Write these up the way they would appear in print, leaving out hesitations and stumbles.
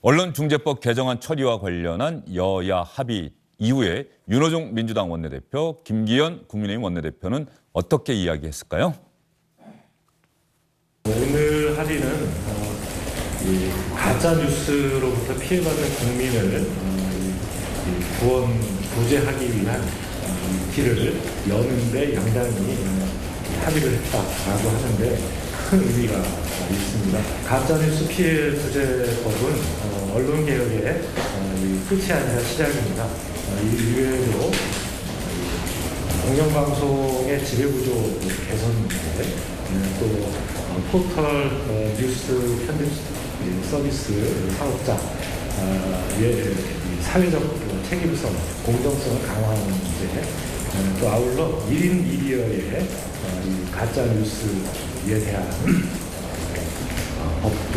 언론중재법 개정안 처리와 관련한 여야 합의 이후에 윤호중 민주당 원내대표, 김기현 국민의힘 원내대표는 어떻게 이야기했을까요? 오늘 합의는 가짜 뉴스로부터 피해받은 국민을 구원 구제하기 위한 길을 여는데 양당이 합의를 했다라고 하는데 큰 의미가 있습니다. 가짜 뉴스 피해 구제법은 언론개혁의 끝이 아니라 시작입니다. 이외에도 공영방송의 지배구조 개선 문제, 또 포털 뉴스 편집 서비스 사업자의 사회적 책임성, 공정성을 강화하는 문제, 또 아울러 1인 미디어의 가짜 뉴스에 대한 법 등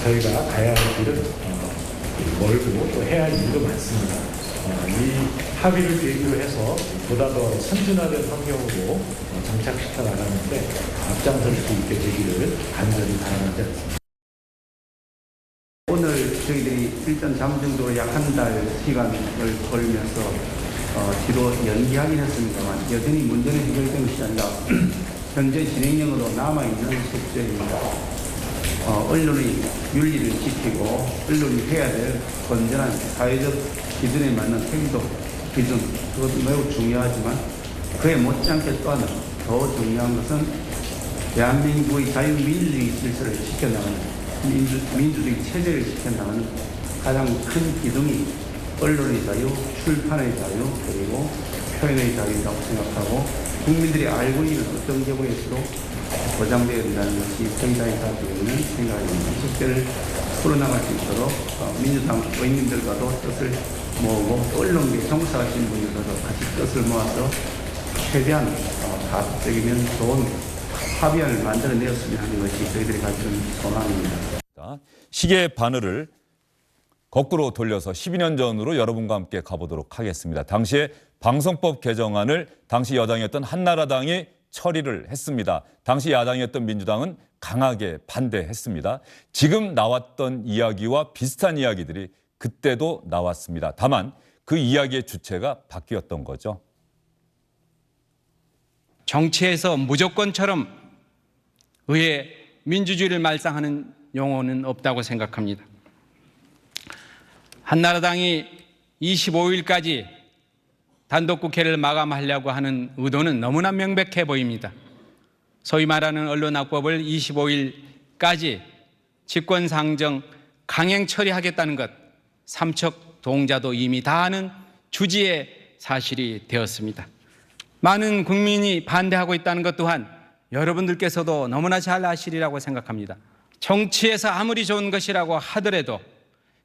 저희가 가야 할 길은 멀고 또 해야 할 일도 많습니다. 이 합의를 계기로 해서 보다 더 선진화된 환경으로 정착시켜 나가는데 앞장설 수 있게 되기를 간절히 바라는 데 오늘 저희들이 일단 잠정적으로 약 한 달 시간을 걸면서 뒤로 연기하긴 했습니다만 여전히 문제는 해결된 것이 아니라 현재 진행형으로 남아있는 숙제입니다. 언론의 윤리를 지키고 언론이 해야 될 건전한 사회적 기준에 맞는 행동 기준, 그것도 매우 중요하지만 그에 못지않게 또 하나 더 중요한 것은 대한민국의 자유민주주의 질서를 지켜나가는 민주주의 체제를 지켜나가는 가장 큰 기둥이 언론의 자유, 출판의 자유, 그리고 표현의 자유라고 생각하고 국민들이 알고 있는 어떤 경우에서도 보장되어야 된다는 것이 정당이 가지고 있는 생각입니다. 숙제를 풀어나갈 수 있도록 민주당 의원님들과도 뜻을 모으고 언론계 종사하시는 분들과도 같이 뜻을 모아서 최대한 가급적이면 좋은 합의안을 만들어내었으면 하는 것이 저희들이 가지고 있는 소망입니다. 시계의 바늘을 거꾸로 돌려서 12년 전으로 여러분과 함께 가보도록 하겠습니다. 당시에 방송법 개정안을 당시 여당이었던 한나라당이 처리를 했습니다. 당시 야당이었던 민주당은 강하게 반대했습니다. 지금 나왔던 이야기와 비슷한 이야기들이 그때도 나왔습니다. 다만 그 이야기의 주체가 바뀌었던 거죠. 정치에서 무조건처럼 의회 민주주의를 말상하는 용어는 없다고 생각합니다. 한나라당이 25일까지 단독국회를 마감하려고 하는 의도는 너무나 명백해 보입니다. 소위 말하는 언론악법을 25일까지 직권상정 강행 처리하겠다는 것, 삼척 동자도 이미 다 아는 주지의 사실이 되었습니다. 많은 국민이 반대하고 있다는 것 또한 여러분들께서도 너무나 잘 아시리라고 생각합니다. 정치에서 아무리 좋은 것이라고 하더라도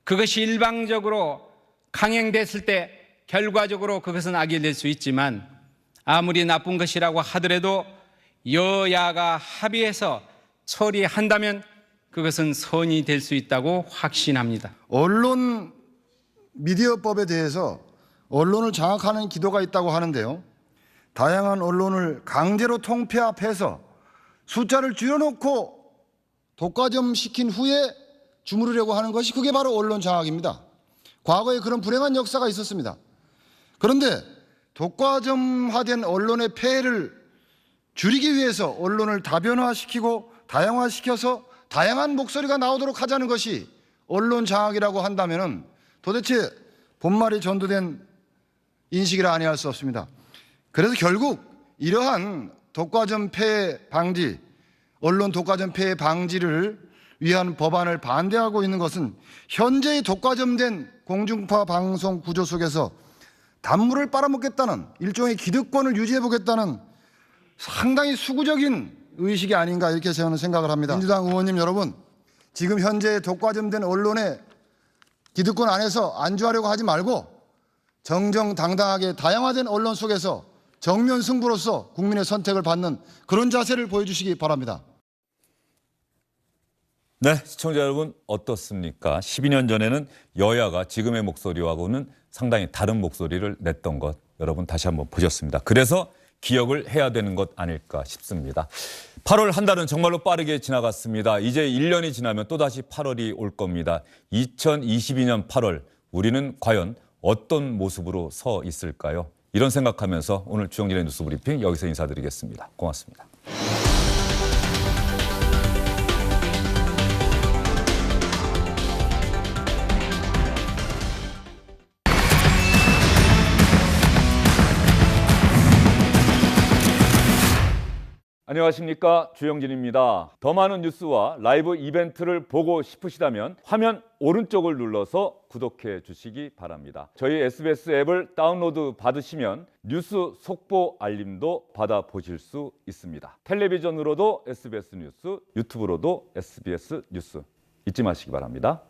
그것이 일방적으로 강행됐을 때 결과적으로 그것은 악이 될 수 있지만 아무리 나쁜 것이라고 하더라도 여야가 합의해서 처리한다면 그것은 선이 될 수 있다고 확신합니다. 언론 미디어법에 대해서 언론을 장악하는 기도가 있다고 하는데요. 다양한 언론을 강제로 통폐합해서 숫자를 줄여놓고 독과점시킨 후에 주무르려고 하는 것이 그게 바로 언론 장악입니다. 과거에 그런 불행한 역사가 있었습니다. 그런데 독과점화된 언론의 폐해를 줄이기 위해서 언론을 다변화시키고 다양화시켜서 다양한 목소리가 나오도록 하자는 것이 언론 장악이라고 한다면 도대체 본말이 전도된 인식이라 아니할 수 없습니다. 그래서 결국 이러한 독과점 폐해 방지, 언론 독과점 폐해 방지를 위한 법안을 반대하고 있는 것은 현재의 독과점된 공중파 방송 구조 속에서 단물을 빨아먹겠다는 일종의 기득권을 유지해보겠다는 상당히 수구적인 의식이 아닌가 이렇게 저는 생각을 합니다. 민주당 의원님 여러분, 지금 현재 독과점된 언론의 기득권 안에서 안주하려고 하지 말고 정정당당하게 다양화된 언론 속에서 정면 승부로서 국민의 선택을 받는 그런 자세를 보여주시기 바랍니다. 네, 시청자 여러분 어떻습니까? 12년 전에는 여야가 지금의 목소리하고는 상당히 다른 목소리를 냈던 것 여러분 다시 한번 보셨습니다. 그래서 기억을 해야 되는 것 아닐까 싶습니다. 8월 한 달은 정말로 빠르게 지나갔습니다. 이제 1년이 지나면 또다시 8월이 올 겁니다. 2022년 8월 우리는 과연 어떤 모습으로 서 있을까요? 이런 생각하면서 오늘 주영진의 뉴스 브리핑 여기서 인사드리겠습니다. 고맙습니다. 안녕하십니까, 주영진입니다. 더 많은 뉴스와 라이브 이벤트를 보고 싶으시다면 화면 오른쪽을 눌러서 구독해 주시기 바랍니다. 저희 SBS 앱을 다운로드 받으시면 뉴스 속보 알림도 받아보실 수 있습니다. 텔레비전으로도 SBS 뉴스, 유튜브로도 SBS 뉴스 잊지 마시기 바랍니다.